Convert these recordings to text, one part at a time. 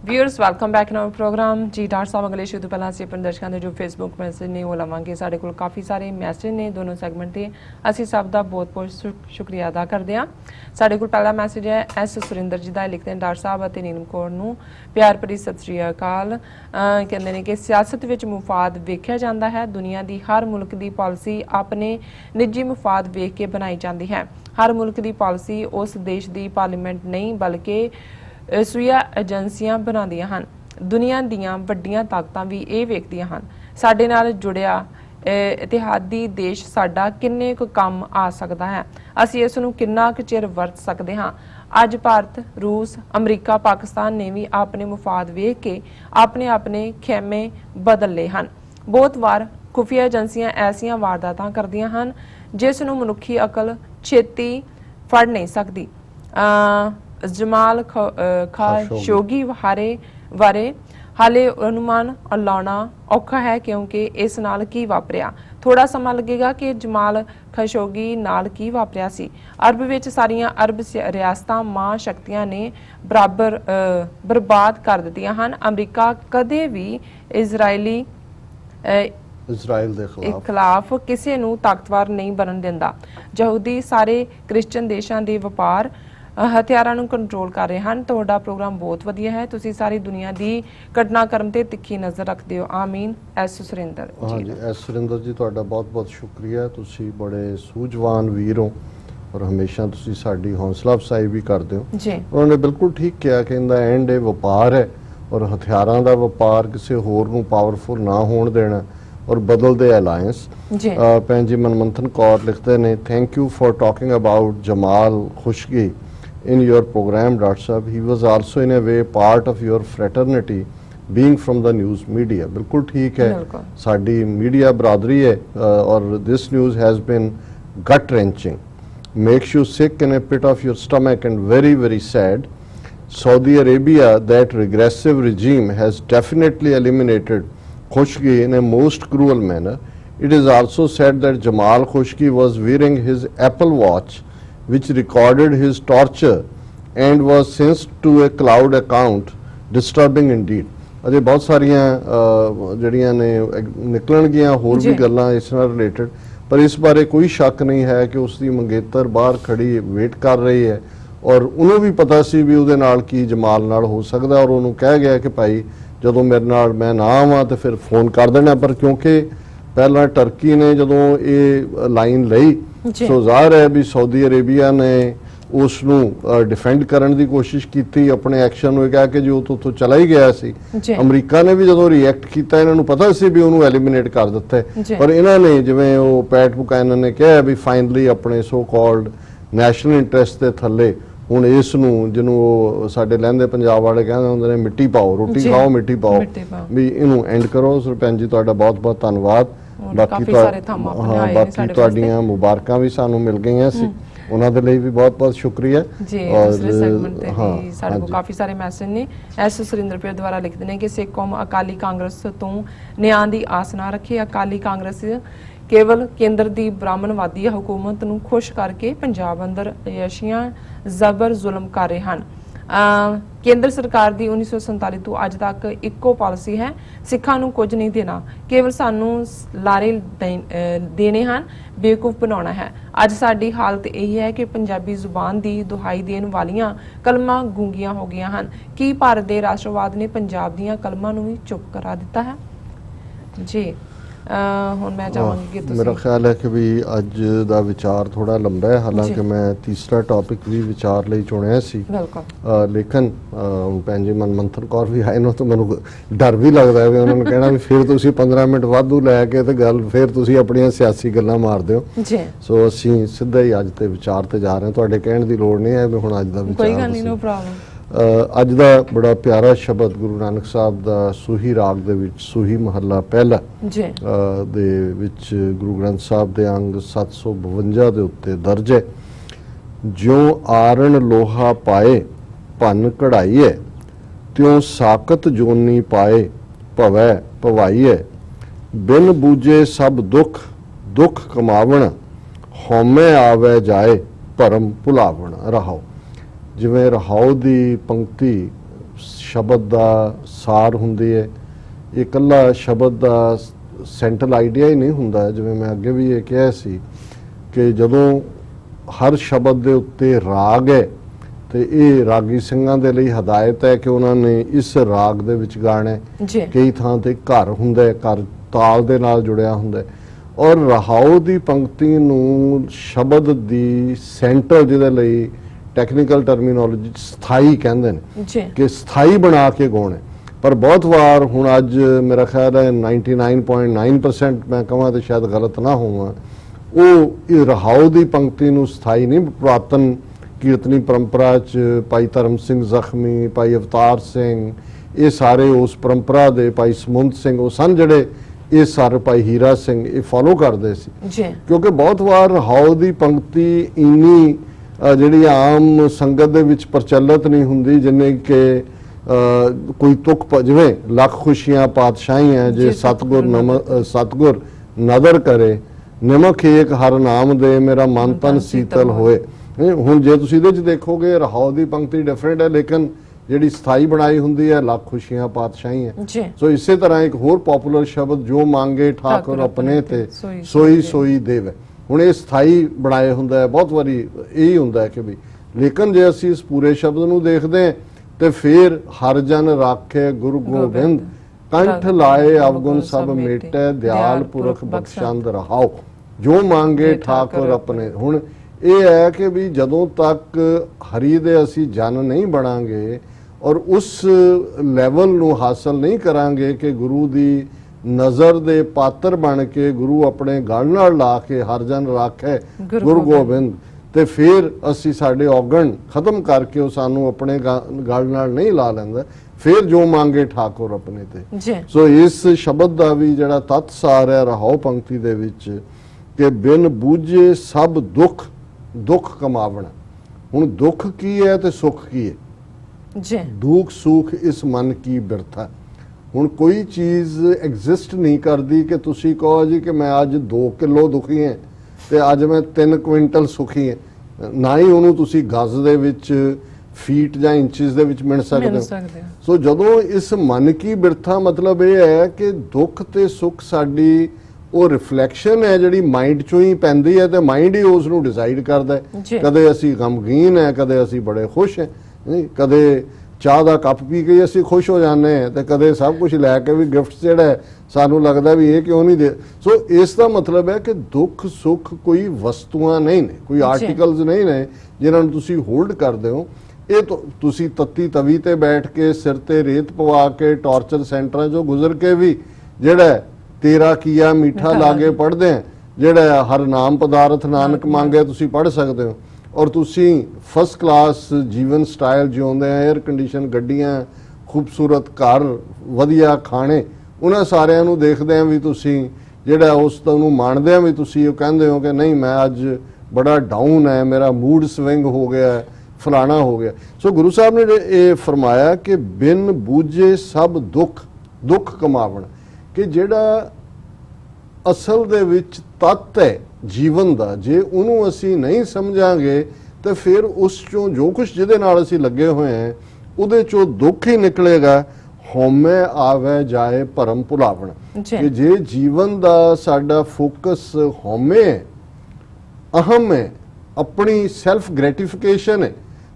Viewers welcome back in our programme जी। Doctor साहब अगले शो तो पहला ਅਸੀਂ ਆਪਣੇ ਦਰਸ਼ਕਾਂ ਦੇ ਜੋ ਫੇਸਬੁੱਕ ਮੈਸੇਜ ਨੇ ਉਹ ਲਵਾਂਗੇ। ਸਾਡੇ ਕੋਲ ਕਾਫੀ ਸਾਰੇ ਮੈਸੇਜ ਨੇ ਦੋਨੋਂ ਸੈਗਮੈਂਟ ਤੇ। ਅਸੀਂ ਸਭ ਦਾ ਬਹੁਤ-ਬਹੁਤ ਸ਼ੁਕਰੀਆ ਅਦਾ ਕਰਦੇ ਹਾਂ। ਸਾਡੇ ਕੋਲ ਪਹਿਲਾ ਮੈਸੇਜ ਹੈ ਐਸ ਸੁਰਿੰਦਰ ਜੀ ਦਾ, ਲਿਖਦੇ ਨੇ ਡਾਕਟਰ ਸਾਹਿਬ ਅਤੇ ਨੀਲਮ ਕੌਰ ਨੂੰ ਪਿਆਰ ਭਰੀ ਸਤਿ ਸ਼੍ਰੀ ਅਕਾਲ। ਕਹਿੰਦੇ ਨੇ ਕਿ ਸਿਆਸਤ ਵਿੱਚ ਮੁਫਾਦ ਵੇਖਿਆ ਜਾਂਦਾ ਹੈ। ਦੁਨੀਆ ਦੀ ਹਰ ਮੁਲਕ ਦੀ ਪਾਲਿਸੀ ਆਪਣੇ ਨਿੱਜੀ ਮੁਫਾਦ ਵੇਖ ਕੇ ਬਣਾਈ ਜਾਂਦੀ ਹੈ। ਹਰ ਮੁਲਕ ਦੀ ਪਾਲਿਸੀ ਉਸ ਦੇਸ਼ ਦੀ ਪਾਰਲੀਮੈਂਟ ਨਹੀਂ ਬਲਕਿ ਸੂਇਆ ਏਜੰਸੀਆਂ ਬਣਾਉਂਦੀਆਂ ਹਨ। ਦੁਨੀਆ ਦੀਆਂ ਵੱਡੀਆਂ ਤਾਕਤਾਂ ਵੀ ਇਹ ਵੇਖਦੀਆਂ ਹਨ ਸਾਡੇ ਨਾਲ ਜੁੜਿਆ ਇਤਿਹਾਦੀ ਦੇਸ਼ ਸਾਡਾ ਕਿੰਨੇ ਕੁ ਕੰਮ ਆ ਸਕਦਾ ਹੈ, ਅਸੀਂ ਇਸ ਨੂੰ ਕਿੰਨਾ ਕੁ ਚਿਰ ਵਰਤ ਸਕਦੇ ਹਾਂ। ਅੱਜ ਭਾਰਤ, ਰੂਸ, ਅਮਰੀਕਾ, ਪਾਕਿਸਤਾਨ ਨੇ ਵੀ ਆਪਣੇ ਮੁਫਾਦ ਵੇਖ ਕੇ ਆਪਣੇ ਖੇਮੇ ਬਦਲ ਲਏ ਹਨ। ਬਹੁਤ ਵਾਰ ਖੁਫੀਆ ਏਜੰਸੀਆਂ ਐਸੀਆਂ ਵਾਰਦਾਤਾਂ ਕਰਦੀਆਂ ਹਨ ਜਿਸ ਨੂੰ ਮਨੁੱਖੀ ਅਕਲ ਛੇਤੀ ਫੜ ਨਹੀਂ ਸਕਦੀ। जमाल खशोगी बारे हाले अनुमान लाना औखा है क्योंकि इस नाल की वापरिया। थोड़ा समा लगेगा कि जमाल खशोगी नाल की वापरिया सी। अरब विच सारियां अरब रियासतां मां शक्तियां ने बर्बाद कर दित्तियां हन। अमरीका कदे भी इजराइल दे खिलाफ किसी नूं ताकतवर नहीं बनन दिंदा। यहूदी सारे क्रिश्चियन देशां दे वपार हथियारां नूं कंट्रोल कर रहे हैं। तुहाडा प्रोग्राम बहुत वधिया है, तुसीं सारी दुनिया की घटनाक्रम ते तिखी नज़र रखते हो। आमीन। एस सुरिंदर। हाँ जी, एस सुरिंदर जी तुहाडा बहुत बहुत शुक्रिया। तुसीं बड़े सूझवान वीर हो और हमेशा तुसीं साडी हौसला अफजाई भी करते हो जी। उन्होंने बिल्कुल ठीक किया कि इनका एंड ये वपार है और हथियारों का वपार किसी होर नूं पावरफुल ना होण देना और बदलते अलायंस। भैन जी मनमंथन कौर लिखते हैं, thank you for talking about Jamal Khashoggi in your program, Dr. Sahab. He was also in a way part of your fraternity being from the news media. बिल्कुल ठीक है, साड़ी मीडिया बरादरी है और this news has been gut wrenching, makes you sick in a pit of your stomach and very very sad. Saudi Arabia, that regressive regime, has definitely eliminated Khashoggi in a most cruel manner. It is also said that Jamal Khashoggi was wearing his Apple Watch which recorded his torture and was synced to a cloud account. Disturbing indeed. अजे बहुत सारियां जड़ियां ने निकलणगियां होर भी गल्लां इस नाल related, पर इस बारे कोई शक नहीं है कि उसकी मंगेतर बाहर खड़ी वेट कर रही है और उन्होंने भी पता सी भी उहदे नाल की जमाल नाल हो सकदा और उन्होंने कह गया कि भाई जदों मेरे नाल मैं ना आवां तो फिर फोन कर देना। पर क्योंकि पहला टर्की ने जदों ये लाइन लई सो ज़ाहिर है भी सऊदी अरेबिया ने उसनूं डिफेंड करने की कोशिश की, अपने एक्शन में कहा कि जो तो चला ही गया सी। अमरीका ने भी जो रिएक्ट किया, इन्होंने पता सी भी उन्होंने एलिमिनेट कर दिता है, पर इन्होंने जिवें वो पैट बुकैनन ने कहा भी फाइनली अपने सो कॉल्ड नैशनल इंटरस्ट के थले हुण इस नूं जिन्हों साडे लहंदे पंजाब वाले कहंदे हुंदे ने मिट्टी पाओ, रोटी खाओ मिट्टी पाओ, भी इनू एंड करो। सरपंच जी तुहाडा बहुत बहुत धन्नवाद। बाकी तुहाडीआं मुबारकां भी सानू मिल गईआं सी, उन्हां दे लई भी बहुत बहुत शुक्रिया जी। और सेगमेंट ते भी साडे कोल काफी सारे मैसेज ने। एस सुरिंदर पिर द्वारा लिखदे ने कि सिख कौम अकाली कांग्रेस तो न्याय दी आस ना रखे। अकाली कांग्रेस केवल केंद्र की ब्राह्मणवादी हुकूमत नूं खुश करके पंजाब अंदर यशियां जबर जुल्म कर रहे हैं। केंद्र सरकार की 1947 तो अज तक इको पॉलिसी है, सिखां नूं कुछ नहीं देना, केवल सानू लारे देने हैं, बेवकूफ बनाना है। अज साडी हालत यही है कि पंजाबी जुबान की दुहाई देने वालियां कलमां गूंगियां हो गई हैं। की भारत के राष्ट्रवाद ने पंजाब दीयां कलमां नूं भी चुप करा दिता है जी। हुण मैं चाहांगी कि तुसीं मेरा ख्याल है कि भी अज दा विचार थोड़ा लंबा है, हालांकि मैं तीसरा टॉपिक भी विचार लई चुनिया सी, लेकिन भैन जी मनमंथन कौर भी आए ना तो मैनूं डर भी लगता है भी उन्होंने कहना भी फिर तुसीं 15 मिनट वाधू लैके ते गल फिर तुसीं अपणियां सियासी गल्लां मारदे हो। सो असीं सिद्धा ही अज ते विचार ते जा रहे हैं, तुहाडे कहण दी लोड़ नहीं है भी हुण अज दा विचार। कोई गल नहीं, नो प्रॉब्लम। अज का बड़ा प्यारा शब्द गुरु नानक साहब का सूही राग दे विच सूही महला पहला दे विच गुरु ग्रंथ साहब के अंग 752 के उत्ते दर्ज है। ज्यों आरण लोहा पाए भन कढ़ाई है, त्यों साकत जोनी पाए भवै भवाई है। बिन बूझे सब दुख दुख कमावण, हौमे आवे जाए भरम भुलावण। रहाओ जिवें रहाओ की पंक्ति ਸ਼ਬਦ ਦਾ ਸਾਰ ਹੁੰਦੀ ਹੈ। ਇਹ ਇਕੱਲਾ ਸ਼ਬਦ ਦਾ ਸੈਂਟਰਲ ਆਈਡੀਆ ਹੀ ਨਹੀਂ ਹੁੰਦਾ। ਜਿਵੇਂ ਮੈਂ ਅੱਗੇ ਵੀ ਇਹ ਕਿਹਾ ਸੀ ਕਿ ਜਦੋਂ ਹਰ ਸ਼ਬਦ ਦੇ ਉੱਤੇ ਰਾਗ ਹੈ ਤੇ ਇਹ ਰਾਗੀ ਸਿੰਘਾਂ ਦੇ ਲਈ ਹਦਾਇਤ ਹੈ ਕਿ ਉਹਨਾਂ ਨੇ ਇਸ ਰਾਗ ਦੇ ਵਿੱਚ ਗਾਣਾ। ਕਈ ਥਾਂ ਤੇ ਘਰ ਹੁੰਦਾ, ਘਰ ਤਾਲ ਦੇ ਨਾਲ ਜੁੜਿਆ ਹੁੰਦਾ। ਔਰ ਰਹਾਉ ਦੀ ਪੰਕਤੀ ਨੂੰ ਸ਼ਬਦ ਦੀ ਸੈਂਟਰ, ਜਿਹਦੇ ਲਈ ਟੈਕਨੀਕਲ ਟਰਮੀਨੋਲੋਜੀ ਸਥਾਈ ਕਹਿੰਦੇ ਨੇ ਕਿ ਸਥਾਈ ਬਣਾ ਕੇ ਗਾਉਣਾ। ਪਰ ਬਹੁਤ ਵਾਰ ਹੁਣ ਅੱਜ ਮੇਰਾ ਖਿਆਲ ਹੈ 99.9% ਮੈਂ ਕਹਾਂ ਤੇ ਸ਼ਾਇਦ ਗਲਤ ਨਾ ਹੋਵਾਂ, ਉਹ ਇਹ ਰਹਾਉ ਦੀ ਪੰਕਤੀ ਨੂੰ ਸਥਾਈ ਨਹੀਂ। ਪੁਰਾਤਨ ਕੀਰਤਨੀ ਪਰੰਪਰਾ 'ਚ ਭਾਈ ਧਰਮ ਸਿੰਘ ਜ਼ਖਮੀ, ਭਾਈ ਅਵਤਾਰ ਸਿੰਘ, ਇਹ ਸਾਰੇ ਉਸ ਪਰੰਪਰਾ ਦੇ, ਭਾਈ ਸਮੁੰਦ ਸਿੰਘ, ਉਹ ਸਨ ਜਿਹੜੇ ਇਹ ਸਾਰੇ, ਭਾਈ ਹੀਰਾ ਸਿੰਘ, ਇਹ ਫੋਲੋ ਕਰਦੇ ਸੀ। ਕਿਉਂਕਿ ਬਹੁਤ ਵਾਰ ਰਹਾਉ ਦੀ ਪੰਕਤੀ ਇੰਨੀ ਜਿਹੜੀ ਆਮ ਸੰਗਤ ਦੇ ਵਿੱਚ ਪ੍ਰਚਲਿਤ ਨਹੀਂ ਹੁੰਦੀ, ਜਿੰਨੇ ਕਿ ਕੋਈ ਤੁਕ, ਜਿਵੇਂ ਲੱਖ ਖੁਸ਼ੀਆਂ ਪਾਤਸ਼ਾਹੀਆਂ ਜੇ ਸਤਗੁਰ ਨਦਰ ਕਰੇ, ਨਿਮਕ ਏਕ ਹਰ ਨਾਮ ਦੇ, ਮੇਰਾ ਮਨ ਤਨ ਸੀਤਲ ਹੋਏ। ਹੁਣ ਜੇ ਤੁਸੀਂ ਇਹਦੇ 'ਚ ਦੇਖੋਗੇ ਰਹਾਉ ਦੀ ਪੰਕਤੀ ਡਿਫਰੈਂਟ ਹੈ, ਲੇਕਿਨ ਜਿਹੜੀ ਸਥਾਈ ਬਣਾਈ ਹੁੰਦੀ ਹੈ ਲੱਖ ਖੁਸ਼ੀਆਂ ਪਾਤਸ਼ਾਹੀਆਂ। ਸੋ ਇਸੇ ਤਰ੍ਹਾਂ ਇੱਕ ਹੋਰ ਪਪੂਲਰ ਸ਼ਬਦ, ਜੋ ਮੰਗੇ ਠਾਕੁਰ ਆਪਣੇ ਤੇ ਸੋਈ ਸੋਈ ਦੇਵੇ। ਹੁਣ ਇਹ ਸਥਾਈ ਬਣਾਏ ਹੁੰਦਾ ਹੈ। ਬਹੁਤ ਵਾਰੀ ਇਹੀ ਹੁੰਦਾ ਹੈ ਕਿ ਵੀ, ਲੇਕਿਨ ਜੇ ਅਸੀਂ ਇਸ ਪੂਰੇ ਸ਼ਬਦ ਨੂੰ ਦੇਖਦੇ ਹਾਂ ਤੇ ਫਿਰ ਹਰ ਜਨ ਰਾਖੇ ਗੁਰੂ ਗੋਬਿੰਦ, ਕੰਠ ਲਾਏ ਅਵਗੁਣ ਸਭ ਮੇਟੇ, ਦਿਆਲ ਪੁਰਖ ਬਖਸ਼ੰਦ ਰਹਾਓ, ਜੋ ਮੰਗੇ ਠਾਕੁਰ ਆਪਣੇ। ਹੁਣ ਇਹ ਹੈ ਕਿ ਵੀ ਜਦੋਂ ਤੱਕ ਹਰੀ ਦੇ ਅਸੀਂ ਜਨ ਨਹੀਂ ਬਣਾਂਗੇ ਔਰ ਉਸ ਲੈਵਲ ਨੂੰ ਹਾਸਲ ਨਹੀਂ ਕਰਾਂਗੇ ਕਿ ਗੁਰੂ ਦੀ ਨਜ਼ਰ ਦੇ ਪਾਤਰ ਬਣ ਕੇ ਗੁਰੂ ਆਪਣੇ ਗਲ ਨਾਲ ਲਾ ਕੇ ਹਰ ਜਨ ਰਾਖੇ ਗੁਰੂ ਗੋਬਿੰਦ, ਤੇ ਫਿਰ ਅਸੀਂ ਸਾਡੇ ਔਗਣ ਖਤਮ ਕਰਕੇ ਉਹ ਸਾਨੂੰ ਆਪਣੇ ਗਲ ਨਾਲ ਨਹੀਂ ਲਾ ਲੈਂਦਾ, ਫਿਰ ਜੋ ਮੰਗੇ ਠਾਕੁਰ ਆਪਣੇ ਤੇ। ਸੋ ਇਸ ਸ਼ਬਦ ਦਾ ਵੀ ਜਿਹੜਾ ਤੱਤ ਸਾਰ ਹੈ ਰਹਾਉ ਪੰਕਤੀ ਦੇ ਵਿੱਚ ਕਿ ਬਿਨ ਬੂਝੇ ਸਭ ਦੁੱਖ ਦੁੱਖ ਕਮਾਵਣਾ। ਹੁਣ ਦੁੱਖ ਕੀ ਹੈ ਤੇ ਸੁੱਖ ਕੀ ਹੈ? ਦੁੱਖ ਸੁੱਖ ਇਸ ਮਨ ਕੀ ਬਿਰਥਾ। ਹੁਣ ਕੋਈ ਚੀਜ਼ ਐਗਜ਼ਿਸਟ ਨਹੀਂ ਕਰਦੀ ਕਿ ਤੁਸੀਂ ਕਹੋ ਜੀ ਕਿ ਮੈਂ ਅੱਜ 2 ਕਿਲੋ ਦੁਖੀ ਹਾਂ ਤੇ ਅੱਜ ਮੈਂ 3 ਕੁਇੰਟਲ ਸੁਖੀ ਹਾਂ। ਨਾ ਹੀ ਉਹਨੂੰ ਤੁਸੀਂ ਗਜ਼ ਦੇ ਵਿੱਚ, ਫੀਟ ਜਾਂ ਇੰਚਸ ਦੇ ਵਿੱਚ ਮਿਣ ਸਕਦੇ ਹੋ। ਸੋ ਜਦੋਂ ਇਸ ਮਨ ਕੀ ਬਿਰਥਾ, ਮਤਲਬ ਇਹ ਹੈ ਕਿ ਦੁੱਖ ਤੇ ਸੁੱਖ ਸਾਡੀ ਉਹ ਰਿਫਲੈਕਸ਼ਨ ਹੈ ਜਿਹੜੀ ਮਾਈਂਡ ਚੋਂ ਹੀ ਪੈਂਦੀ ਹੈ ਤੇ ਮਾਈਂਡ ਹੀ ਉਸ ਨੂੰ ਡਿਸਾਈਡ ਕਰਦਾ ਹੈ। ਕਦੇ ਅਸੀਂ ਗਮਗੀਨ ਹੈ, ਕਦੇ ਅਸੀਂ ਬੜੇ ਖੁਸ਼ ਹੈ, ਕਦੇ ਚਾਹ ਦਾ ਕੱਪ ਪੀ ਕੇ ਅਸੀਂ ਖੁਸ਼ ਹੋ ਜਾਂਦੇ ਹਾਂ ਤੇ ਕਦੇ ਸਭ ਕੁਝ ਲੈ ਕੇ ਵੀ ਗਿਫਟ ਜਿਹੜਾ ਸਾਨੂੰ ਲੱਗਦਾ ਵੀ ਇਹ ਕਿਉਂ ਨਹੀਂ ਦੇ। ਸੋ ਇਸ ਦਾ ਮਤਲਬ ਹੈ ਕਿ ਦੁੱਖ ਸੁੱਖ ਕੋਈ ਵਸਤੂਆਂ ਨਹੀਂ ਨੇ, ਕੋਈ ਆਰਟੀਕਲਸ ਨਹੀਂ ਨੇ ਜਿਨ੍ਹਾਂ ਨੂੰ ਤੁਸੀਂ ਹੋਲਡ ਕਰਦੇ ਹੋ। ਇਹ ਤੁਸੀਂ ਤੱਤੀ ਤਵੀ ਤੇ ਬੈਠ ਕੇ, ਸਿਰ ਤੇ ਰੇਤ ਪਵਾ ਕੇ, ਟਾਰਚਰ ਸੈਂਟਰਾਂ 'ਚੋਂ ਗੁਜ਼ਰ ਕੇ ਵੀ ਜਿਹੜਾ ਤੇਰਾ ਕੀਆ ਮਿੱਠਾ ਲਾਗੇ ਪੜ੍ਹਦੇ ਆ, ਜਿਹੜਾ ਹਰ ਨਾਮ ਪਦਾਰਥ ਨਾਨਕ ਮੰਗੇ, ਤੁਸੀਂ ਪੜ੍ਹ ਸਕਦੇ ਹੋ। ਔਰ ਤੁਸੀਂ ਫਸਟ ਕਲਾਸ ਜੀਵਨ ਸਟਾਈਲ ਜਿਉਂਦੇ ਆ, 에ਅਰ ਕੰਡੀਸ਼ਨ ਗੱਡੀਆਂ, ਖੂਬਸੂਰਤ ਘਰ, ਵਧੀਆ ਖਾਣੇ, ਉਹਨਾਂ ਸਾਰਿਆਂ ਨੂੰ ਦੇਖਦੇ ਆ ਵੀ ਤੁਸੀਂ ਜਿਹੜਾ ਉਸ ਨੂੰ ਮੰਨਦੇ ਆ ਵੀ ਤੁਸੀਂ ਉਹ ਕਹਿੰਦੇ ਹੋ ਕਿ ਨਹੀਂ ਮੈਂ ਅੱਜ ਬੜਾ ਡਾਊਨ ਹੈ, ਮੇਰਾ ਮੂਡ ਸਵਿੰਗ ਹੋ ਗਿਆ, ਫਲਾਣਾ ਹੋ ਗਿਆ। ਸੋ ਗੁਰੂ ਸਾਹਿਬ ਨੇ ਇਹ ਫਰਮਾਇਆ ਕਿ ਬਿਨ ਬੂਝੇ ਸਭ ਦੁੱਖ ਦੁੱਖ ਕਮਾਵਣ, ਕਿ ਜਿਹੜਾ ਅਸਲ ਦੇ ਵਿੱਚ ਤੱਤ ਹੈ ਜੀਵਨ ਦਾ, ਜੇ ਉਹਨੂੰ ਅਸੀਂ ਨਹੀਂ ਸਮਝਾਂਗੇ ਤਾਂ ਫਿਰ ਉਸ ਚੋਂ ਜੋ ਕੁਝ ਜਿਹਦੇ ਨਾਲ ਅਸੀਂ ਲੱਗੇ ਹੋਏ ਹਾਂ ਉਹਦੇ ਚੋਂ ਦੁੱਖ ਹੀ ਨਿਕਲੇਗਾ। ਹਉਮੈ ਆਵੇ ਜਾਏ ਭਰਮ ਭੁਲਾਵਣ, ਕਿ ਜੇ ਜੀਵਨ ਦਾ ਸਾਡਾ ਫੋਕਸ ਹਉਮੈ ਹੈ, ਅਹਮ ਹੈ, ਆਪਣੀ ਸੈਲਫ ਗ੍ਰੈਟੀਫਿਕੇਸ਼ਨ ਹੈ,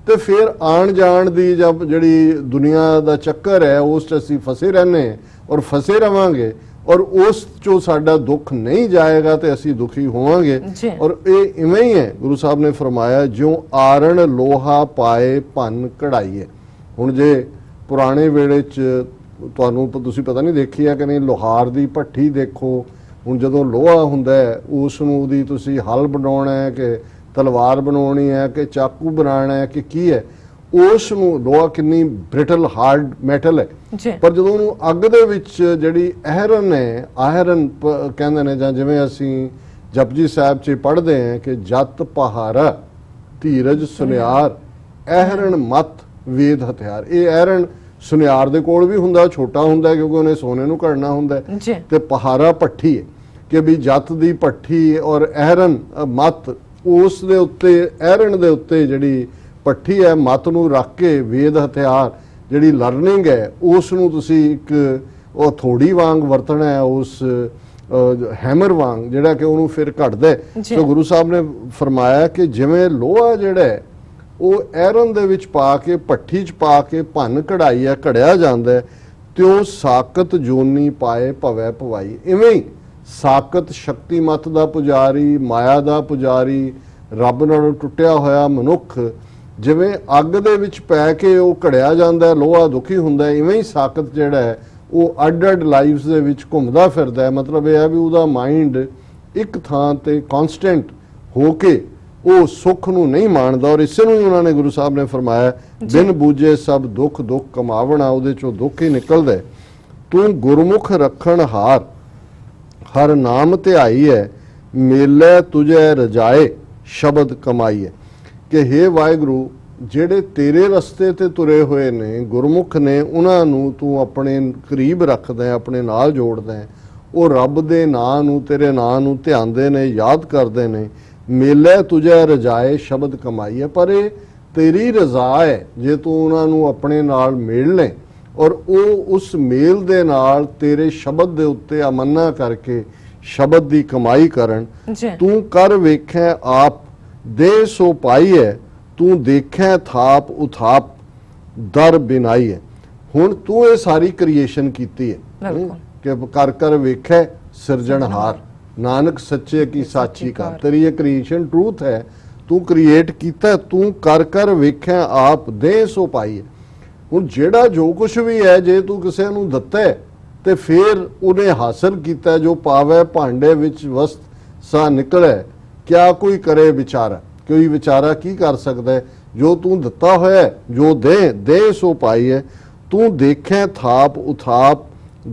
ਤੇ ਫਿਰ ਆਣ ਜਾਣ ਦੀ ਜਦ ਜਿਹੜੀ ਦੁਨੀਆ ਦਾ ਚੱਕਰ ਹੈ ਉਸ 'ਚ ਅਸੀਂ ਫਸੇ ਰਹਿੰਦੇ ਹਾਂ ਔਰ ਫਸੇ ਰਵਾਂਗੇ ਔਰ ਉਸ ਚੋਂ ਸਾਡਾ ਦੁੱਖ ਨਹੀਂ ਜਾਏਗਾ ਤੇ ਅਸੀਂ ਦੁਖੀ ਹੋਵਾਂਗੇ। ਔਰ ਇਹ ਇਵੇਂ ਹੀ ਹੈ, ਗੁਰੂ ਸਾਹਿਬ ਨੇ ਫਰਮਾਇਆ ਜਿਉਂ ਆਰਣ ਲੋਹਾ ਪਾਏ ਭੰਨ ਕਢਾਈਏ। ਹੁਣ ਜੇ ਪੁਰਾਣੇ ਵੇਲੇ 'ਚ ਤੁਹਾਨੂੰ ਤੁਸੀਂ ਪਤਾ ਨਹੀਂ ਦੇਖੀ ਹੈ ਕਿ ਨਹੀਂ, ਲੋਹਾਰ ਦੀ ਭੱਠੀ ਦੇਖੋ। ਹੁਣ ਜਦੋਂ ਲੋਹਾ ਹੁੰਦਾ ਹੈ ਉਸ ਨੂੰ ਉਹਦੀ ਤੁਸੀਂ ਹਲ ਬਣਾਉਣਾ ਹੈ ਕਿ ਤਲਵਾਰ ਬਣਾਉਣੀ ਹੈ ਕਿ ਚਾਕੂ ਬਣਾਉਣਾ ਹੈ ਕਿ ਕੀ ਹੈ, ਉਸ ਨੂੰ ਲੋਹਾ ਕਿੰਨੀ ਬ੍ਰਿਟਲ ਹਾਰਡ ਮੈਟਲ ਹੈ, ਪਰ ਜਦੋਂ ਉਹਨੂੰ ਅੱਗ ਦੇ ਵਿੱਚ ਜਿਹੜੀ ਆਇਰਨ ਹੈ, ਆਇਰਨ ਕਹਿੰਦੇ ਨੇ, ਜਾਂ ਜਿਵੇਂ ਅਸੀਂ ਜਪਜੀ ਸਾਹਿਬ 'ਚ ਪੜ੍ਹਦੇ ਹਾਂ ਕਿ ਜਤ ਪਹਾਰਾ ਧੀਰਜ ਸੁਨਿਆਰ ਆਇਰਨ ਮਤ ਵੇਦ ਹਥਿਆਰ। ਇਹ ਆਇਰਨ ਸੁਨਿਆਰ ਦੇ ਕੋਲ ਵੀ ਹੁੰਦਾ, ਛੋਟਾ ਹੁੰਦਾ ਕਿਉਂਕਿ ਉਹਨੇ ਸੋਨੇ ਨੂੰ ਘੜਨਾ ਹੁੰਦਾ, ਤੇ ਪਹਾਰਾ ਭੱਠੀ ਹੈ ਕਿ ਵੀ ਜਤ ਦੀ ਭੱਠੀ ਔਰ ਆਇਰਨ ਮਤ, ਉਸ ਦੇ ਉੱਤੇ ਆਇਰਨ ਦੇ ਉੱਤੇ ਜਿਹੜੀ ਭੱਠੀ ਹੈ ਮਤ ਨੂੰ ਰੱਖ ਕੇ ਵੇਦ ਹਥਿਆਰ ਜਿਹੜੀ ਲਰਨਿੰਗ ਹੈ ਉਸ ਨੂੰ ਤੁਸੀਂ ਇੱਕ ਉਹ ਥੋੜੀ ਵਾਂਗ ਵਰਤਣਾ ਹੈ, ਉਸ ਹੈਮਰ ਵਾਂਗ ਜਿਹੜਾ ਕਿ ਉਹਨੂੰ ਫਿਰ ਘਟਦਾ। ਸੋ ਗੁਰੂ ਸਾਹਿਬ ਨੇ ਫਰਮਾਇਆ ਕਿ ਜਿਵੇਂ ਲੋਹਾ ਜਿਹੜਾ ਹੈ ਉਹ ਐਰਨ ਦੇ ਵਿੱਚ ਪਾ ਕੇ ਭੱਠੀ 'ਚ ਪਾ ਕੇ ਭੰਨ ਕਢਾਈ ਹੈ, ਘੜਿਆ ਜਾਂਦਾ, ਤਿਉਂ ਸਾਕਤ ਜੋਨੀ ਪਾਏ ਭਵੈ ਭਵਾਈ। ਇਵੇਂ ਹੀ ਸਾਕਤ ਸ਼ਕਤੀਮਤ ਦਾ ਪੁਜਾਰੀ, ਮਾਇਆ ਦਾ ਪੁਜਾਰੀ, ਰੱਬ ਨਾਲੋਂ ਟੁੱਟਿਆ ਹੋਇਆ ਮਨੁੱਖ ਜਿਵੇਂ ਅੱਗ ਦੇ ਵਿੱਚ ਪੈ ਕੇ ਉਹ ਘੜਿਆ ਜਾਂਦਾ, ਲੋਹਾ ਦੁਖੀ ਹੁੰਦਾ, ਇਵੇਂ ਹੀ ਸਾਕਤ ਜਿਹੜਾ ਹੈ ਉਹ ਅੱਡ-ਅੱਡ ਲਾਈਫਸ ਦੇ ਵਿੱਚ ਘੁੰਮਦਾ ਫਿਰਦਾ ਹੈ। ਮਤਲਬ ਇਹ ਹੈ ਵੀ ਉਹਦਾ ਮਾਈਂਡ ਇੱਕ ਥਾਂ ਤੇ ਕਨਸਟੈਂਟ ਹੋ ਕੇ ਉਹ ਸੁੱਖ ਨੂੰ ਨਹੀਂ ਮਾਣਦਾ। ਔਰ ਇਸੇ ਨੂੰ ਹੀ ਉਹਨਾਂ ਨੇ ਗੁਰੂ ਸਾਹਿਬ ਨੇ ਫਰਮਾਇਆ ਬਿਨ ਬੂਝੇ ਸਭ ਦੁੱਖ ਦੁੱਖ ਕਮਾਵਣਾ, ਉਹਦੇ ਚੋਂ ਦੁੱਖ ਹੀ ਨਿਕਲਦਾ। ਤੂੰ ਗੁਰਮੁਖ ਰੱਖਣ ਹਾਰ ਹਰ ਨਾਮ ਧਿਆਈ ਹੈ, ਮੇਲੇ ਤੁਝੇ ਰਜਾਏ ਸ਼ਬਦ ਕਮਾਈ ਹੈ। ਕਿ ਹੇ ਵਾਹਿਗੁਰੂ ਜਿਹੜੇ ਤੇਰੇ ਰਸਤੇ ਤੇ ਤੁਰੇ ਹੋਏ ਨੇ ਗੁਰਮੁਖ ਨੇ, ਉਹਨਾਂ ਨੂੰ ਤੂੰ ਆਪਣੇ ਕਰੀਬ ਰੱਖਦਾ ਹੈ, ਆਪਣੇ ਨਾਲ ਜੋੜਦਾ ਹੈ। ਉਹ ਰੱਬ ਦੇ ਨਾਂ ਨੂੰ, ਤੇਰੇ ਨਾਂ ਨੂੰ ਧਿਆਉਂਦੇ ਨੇ, ਯਾਦ ਕਰਦੇ ਨੇ। ਮੇਲੇ ਤੁਝੇ ਰਜਾਏ ਸ਼ਬਦ ਕਮਾਈ ਹੈ, ਪਰ ਇਹ ਤੇਰੀ ਰਜ਼ਾ ਹੈ ਜੇ ਤੂੰ ਉਹਨਾਂ ਨੂੰ ਆਪਣੇ ਨਾਲ ਮੇਲ ਲੈ ਔਰ ਉਹ ਉਸ ਮੇਲ ਦੇ ਨਾਲ ਤੇਰੇ ਸ਼ਬਦ ਦੇ ਉੱਤੇ ਅਮੰਨਾ ਕਰਕੇ ਸ਼ਬਦ ਦੀ ਕਮਾਈ ਕਰਨ। ਤੂੰ ਕਰ ਵੇਖੈ ਆਪ ਦੇ ਸੋ ਪਾਈ ਹੈ, ਤੂੰ ਦੇਖੈ ਥਾਪ ਉਥਾਪ ਦਰ ਬਿਨਾਈ ਹੈ। ਹੁਣ ਤੂੰ ਇਹ ਸਾਰੀ ਕ੍ਰੀਏਸ਼ਨ ਕੀਤੀ ਹੈ ਕਿ ਕਰ ਕਰ ਵੇਖੈ ਸਿਰਜਣਹਾਰ, ਨਾਨਕ ਸੱਚੇ ਕੀ ਸਾਚੀ ਕਾਰ। ਤੇਰੀ ਇਹ ਕ੍ਰੀਏਸ਼ਨ ਟਰੂਥ ਹੈ, ਤੂੰ ਕ੍ਰੀਏਟ ਕੀਤਾ, ਤੂੰ ਕਰ ਕਰ ਵੇਖੈ ਆਪ ਦੇ ਸੋ ਪਾਈ ਹੈ। ਹੁਣ ਜਿਹੜਾ ਜੋ ਕੁਛ ਵੀ ਹੈ ਜੇ ਤੂੰ ਕਿਸੇ ਨੂੰ ਦਿੱਤਾ ਤੇ ਫਿਰ ਉਹਨੇ ਹਾਸਲ ਕੀਤਾ। ਜੋ ਪਾਵੇ ਭਾਂਡੇ ਵਿੱਚ ਵਸਤ ਸਾ ਨਿਕਲੇ, ਕਿਆ ਕੋਈ ਕਰੇ ਵਿਚਾਰਾ। ਕੋਈ ਵਿਚਾਰਾ ਕੀ ਕਰ ਸਕਦਾ ਹੈ? ਜੋ ਤੂੰ ਦਿੱਤਾ ਹੋਇਆ, ਜੋ ਦੇ ਸੋ ਪਾਈ ਹੈ। ਤੂੰ ਦੇਖੇ ਥਾਪ ਉਥਾਪ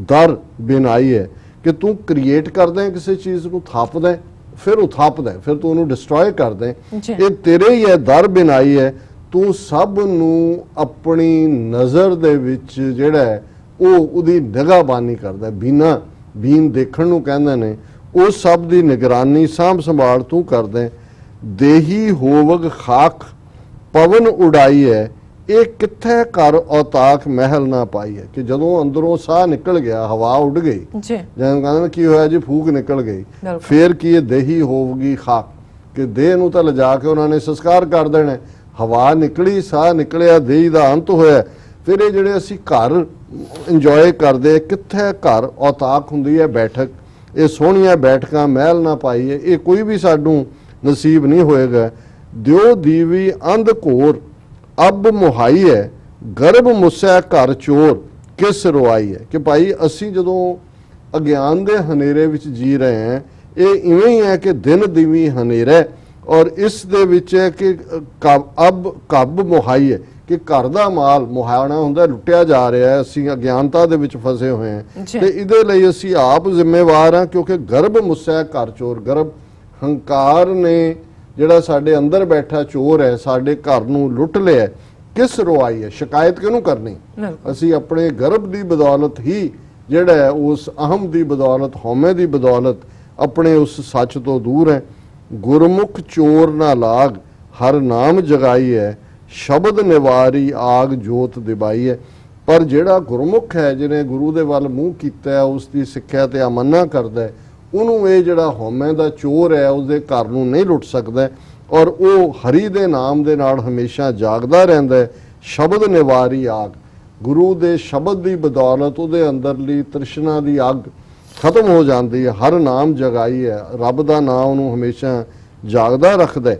ਦਰ ਬਿਨਾਈ ਹੈ ਕਿ ਤੂੰ ਕ੍ਰੀਏਟ ਕਰਦਾ ਹੈ ਕਿਸੇ ਚੀਜ਼ ਨੂੰ, ਥਾਪਦਾ ਫਿਰ ਉਥਾਪਦਾ, ਫਿਰ ਤੂੰ ਉਹਨੂੰ ਡਿਸਟਰੋਏ ਕਰਦਾ। ਇਹ ਤੇਰੇ ਹੀ ਹੈ, ਦਰ ਬਿਨਾਈ ਹੈ। ਤੂੰ ਸਭ ਨੂੰ ਆਪਣੀ ਨਜ਼ਰ ਦੇ ਵਿੱਚ ਜਿਹੜਾ ਹੈ ਉਹ ਉਹਦੀ ਨਿਗਾਹਬਾਨੀ ਕਰਦਾ। ਬੀਨ ਦੇਖਣ ਨੂੰ ਕਹਿੰਦੇ ਨੇ, ਉਹ ਸਭ ਦੀ ਨਿਗਰਾਨੀ ਸਾਂਭ ਸੰਭਾਲ ਤੂੰ ਕਰਦਾ। ਦੇਹੀ ਹੋਵਗ ਖਾਕ ਪਵਨ ਉਡਾਈ ਹੈ, ਇਹ ਕਿੱਥੇ ਘਰ ਔਤਾਕ ਮਹਿਲ ਨਾ ਪਾਈ ਹੈ। ਕਿ ਜਦੋਂ ਅੰਦਰੋਂ ਸਾਹ ਨਿਕਲ ਗਿਆ, ਹਵਾ ਉੱਡ ਗਈ, ਜਿਵੇਂ ਕਹਿੰਦੇ ਨੇ ਕੀ ਹੋਇਆ ਜੀ, ਫੂਕ ਨਿਕਲ ਗਈ, ਫਿਰ ਕੀ ਇਹ ਦੇਹੀ ਹੋਵਗੀ ਖਾਕ, ਕਿ ਦੇਹ ਨੂੰ ਤਾਂ ਲਿਜਾ ਕੇ ਉਹਨਾਂ ਨੇ ਸੰਸਕਾਰ ਕਰ ਦੇਣਾ। ਹਵਾ ਨਿਕਲੀ, ਸਾਹ ਨਿਕਲਿਆ, ਦੇਹ ਦਾ ਅੰਤ ਹੋਇਆ। ਫਿਰ ਇਹ ਜਿਹੜੇ ਅਸੀਂ ਘਰ ਇੰਜੋਏ ਕਰਦੇ, ਕਿੱਥੇ ਘਰ ਔਤਾਕ ਹੁੰਦੀ ਹੈ ਬੈਠਕ, ਇਹ ਸੋਹਣੀਆਂ ਬੈਠਕਾਂ ਮਹਿਲ ਨਾ ਪਾਈਏ, ਇਹ ਕੋਈ ਵੀ ਸਾਨੂੰ ਨਸੀਬ ਨਹੀਂ ਹੋਏਗਾ। ਦਿਓ ਦੀਵੀ ਅੰਧ ਘੋਰ ਅਬ ਮੁਹਾਈ ਹੈ, ਗਰਭ ਮੁੱਸੈ ਘਰ ਚੋਰ ਕਿਸ ਰਵਾਈ ਹੈ। ਕਿ ਭਾਈ ਅਸੀਂ ਜਦੋਂ ਅਗਿਆਨ ਦੇ ਹਨੇਰੇ ਵਿੱਚ ਜੀ ਰਹੇ ਹਾਂ, ਇਹ ਇਵੇਂ ਹੀ ਹੈ ਕਿ ਦਿਨ ਦੀਵੀ ਹਨੇਰਾ, ਔਰ ਇਸ ਦੇ ਵਿੱਚ ਹੈ ਕਿ ਕੱਬ ਮੁਹਾਈ ਹੈ ਕਿ ਘਰ ਦਾ ਮਾਲ ਮੁਹਾਣਾ ਹੁੰਦਾ, ਲੁੱਟਿਆ ਜਾ ਰਿਹਾ ਹੈ। ਅਸੀਂ ਅਗਿਆਨਤਾ ਦੇ ਵਿੱਚ ਫਸੇ ਹੋਏ ਹਾਂ ਤੇ ਇਹਦੇ ਲਈ ਅਸੀਂ ਆਪ ਜ਼ਿੰਮੇਵਾਰ ਹਾਂ, ਕਿਉਂਕਿ ਗਰਭ ਮੁੱਸੈ ਘਰ ਚੋਰ। ਗਰਭ ਹੰਕਾਰ ਨੇ ਜਿਹੜਾ ਸਾਡੇ ਅੰਦਰ ਬੈਠਾ ਚੋਰ ਹੈ, ਸਾਡੇ ਘਰ ਨੂੰ ਲੁੱਟ ਲਿਆ। ਕਿਸ ਰਵਾਈ ਹੈ, ਸ਼ਿਕਾਇਤ ਕਿਹਨੂੰ ਕਰਨੀ? ਅਸੀਂ ਆਪਣੇ ਗਰਭ ਦੀ ਬਦੌਲਤ ਹੀ ਜਿਹੜਾ ਹੈ ਉਸ ਅਹਮ ਦੀ ਬਦੌਲਤ, ਹਉਮੈ ਦੀ ਬਦੌਲਤ ਆਪਣੇ ਉਸ ਸੱਚ ਤੋਂ ਦੂਰ ਹੈ। ਗੁਰਮੁਖ ਚੋਰ ਨਾ ਲਾਗ ਹਰ ਨਾਮ ਜਗਾਈ ਹੈ, ਸ਼ਬਦ ਨਿਵਾਰੀ ਆਗ ਜੋਤ ਦਿਬਾਈ ਹੈ। ਪਰ ਜਿਹੜਾ ਗੁਰਮੁਖ ਹੈ, ਜਿਹਨੇ ਗੁਰੂ ਦੇ ਵੱਲ ਮੂੰਹ ਕੀਤਾ ਹੈ, ਉਸ ਦੀ ਸਿੱਖਿਆ ਤੇ ਅਮੰਨਾ ਕਰਦਾ ਹੈ, ਉਹਨੂੰ ਇਹ ਜਿਹੜਾ ਹਉਮੈ ਦਾ ਚੋਰ ਹੈ ਉਸਦੇ ਘਰ ਨੂੰ ਨਹੀਂ ਲੁੱਟ ਸਕਦਾ। ਔਰ ਉਹ ਹਰੀ ਦੇ ਨਾਮ ਦੇ ਨਾਲ ਹਮੇਸ਼ਾ ਜਾਗਦਾ ਰਹਿੰਦਾ ਹੈ। ਸ਼ਬਦ ਨਿਵਾਰੀ ਆਗ, ਗੁਰੂ ਦੇ ਸ਼ਬਦ ਦੀ ਬਦੌਲਤ ਉਹਦੇ ਅੰਦਰਲੀ ਤ੍ਰਿਸ਼ਨਾ ਦੀ ਅੱਗ ਖਤਮ ਹੋ ਜਾਂਦੀ ਹੈ। ਹਰ ਨਾਮ ਜਗਾਈ ਹੈ, ਰੱਬ ਦਾ ਨਾਮ ਉਹਨੂੰ ਹਮੇਸ਼ਾ ਜਾਗਦਾ ਰੱਖਦਾ ਹੈ।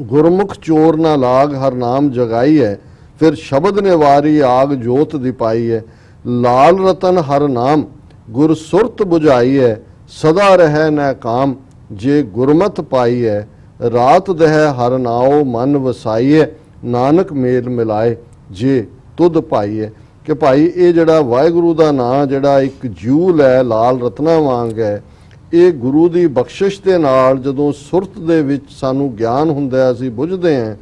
ਗੁਰਮੁਖ ਚੋਰ ਨਾ ਲਾਗ ਹਰ ਨਾਮ ਜਗਾਈ ਹੈ, ਫਿਰ ਸ਼ਬਦ ਨਿਵਾਰੀ ਆਗ ਜੋਤ ਦਿਪਾਈ ਹੈ। ਲਾਲ ਰਤਨ ਹਰ ਨਾਮ ਗੁਰ ਸੁਰਤ ਬੁਝਾਈ ਹੈ, ਸਦਾ ਰਹਿ ਨਾ ਕਾਮ ਜੇ ਗੁਰਮਤ ਪਾਈ ਹੈ। ਰਾਤ ਦਹਿ ਹਰ ਨਾਉ ਮਨ ਵਸਾਈ ਹੈ, ਨਾਨਕ ਮੇਲ ਮਿਲਾਏ ਜੇ ਤੁਧ ਪਾਈ ਹੈ। ਕਿ ਭਾਈ ਇਹ ਜਿਹੜਾ ਵਾਹਿਗੁਰੂ ਦਾ ਨਾਂ ਜਿਹੜਾ ਇੱਕ ਜੂਲ ਹੈ, ਲਾਲ ਰਤਨਾ ਵਾਂਗ ਹੈ, ਇਹ ਗੁਰੂ ਦੀ ਬਖਸ਼ਿਸ਼ ਦੇ ਨਾਲ ਜਦੋਂ ਸੁਰਤ ਦੇ ਵਿੱਚ ਸਾਨੂੰ ਗਿਆਨ ਹੁੰਦਾ, ਅਸੀਂ ਬੁੱਝਦੇ ਹਾਂ,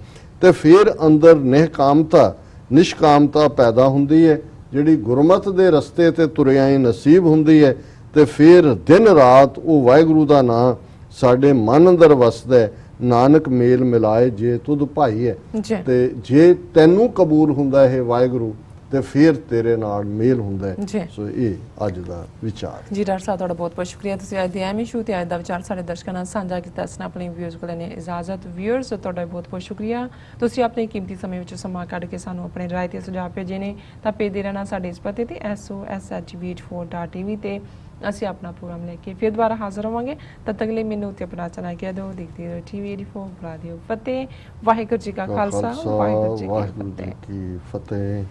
ਤੇ ਫਿਰ ਅੰਦਰ ਨਿਹਕਾਮਤਾ ਨਿਸ਼ਕਾਮਤਾ ਪੈਦਾ ਹੁੰਦੀ ਹੈ, ਜਿਹੜੀ ਗੁਰਮਤ ਦੇ ਰਸਤੇ ਤੇ ਤੁਰਿਆਂ ਹੀ ਨਸੀਬ ਹੁੰਦੀ ਹੈ। ਤੇ ਫਿਰ ਦਿਨ ਰਾਤ ਉਹ ਵਾਹਿਗੁਰੂ ਦਾ ਨਾਂ ਸਾਡੇ ਮਨ ਅੰਦਰ ਵਸਦਾ ਹੈ ਨਾਨਕ ਮੇਲ ਮਿਲਾਏ ਜੇ ਤੁਧ ਭਾਈ ਹੈ ਜੀ ਤੇ ਜੇ ਤੈਨੂੰ ਕਬੂਲ ਹੁੰਦਾ ਇਹ ਵਾਹਿਗੁਰੂ ਤੇ ਫਿਰ ਤੇਰੇ ਨਾਲ ਮੇਲ ਹੁੰਦਾ ਹੈ। ਸੋ ਇਹ ਅੱਜ ਦਾ ਵਿਚਾਰ ਜੀ। ਡਾਕਟਰ ਸਾਹਿਬ ਤੁਹਾਡਾ ਬਹੁਤ ਬਹੁਤ ਸ਼ੁਕਰੀਆ, ਤੁਸੀਂ ਅੱਜ ਦੇ ਐਮੀ ਸ਼ੂ ਤੇ ਅੱਜ ਦਾ ਵਿਚਾਰ ਸਾਡੇ ਦਰਸ਼ਕਾਂ ਨਾਲ ਸਾਂਝਾ ਕੀਤਾ। ਇਸ ਨਾਲ ਆਪਣੇ ਵਿਊਅਰਸ ਕੋਲ ਨੇ ਇਜਾਜ਼ਤ। ਵਿਊਅਰਸ ਤੁਹਾਡਾ ਬਹੁਤ ਬਹੁਤ ਸ਼ੁਕਰੀਆ, ਤੁਸੀਂ ਆਪਣੇ ਕੀਮਤੀ ਸਮੇਂ ਵਿੱਚ ਸਮਾਂ ਕੱਢ ਕੇ ਸਾਨੂੰ ਆਪਣੇ ਰਾਏ ਤੇ ਸੁਝਾਅ ਭੇਜੇ ਨੇ। ਤਾਂ ਭੇਜਦੇ ਰਹਿਣਾ ਸਾਡੇ ਇਸ ਪਤੇ ਤੇ SOS@tv4.tv ਤੇ ਅਸੀਂ ਆਪਣਾ ਪ੍ਰੋਗਰਾਮ ਲੈ ਕੇ ਫਿਰ ਦੁਬਾਰਾ ਹਾਜ਼ਰ ਹੋਵਾਂਗੇ। ਤਦ ਤੱਕ ਲਈ ਮੈਨੂੰ ਉੱਤੇ ਆਪਣਾ ਚੈਨਲ ਕਹਿ ਦਿਓ, ਦੇਖਦੇ ਰਹੋ TV84 ਬੁਲਾ ਦਿਓ। ਫਤਿਹ। ਵਾਹਿਗੁਰੂ ਜੀ ਕਾ ਖਾਲਸਾ, ਵਾਹਿਗੁਰੂ ਜੀ ਕੀ ਫਤਿਹ।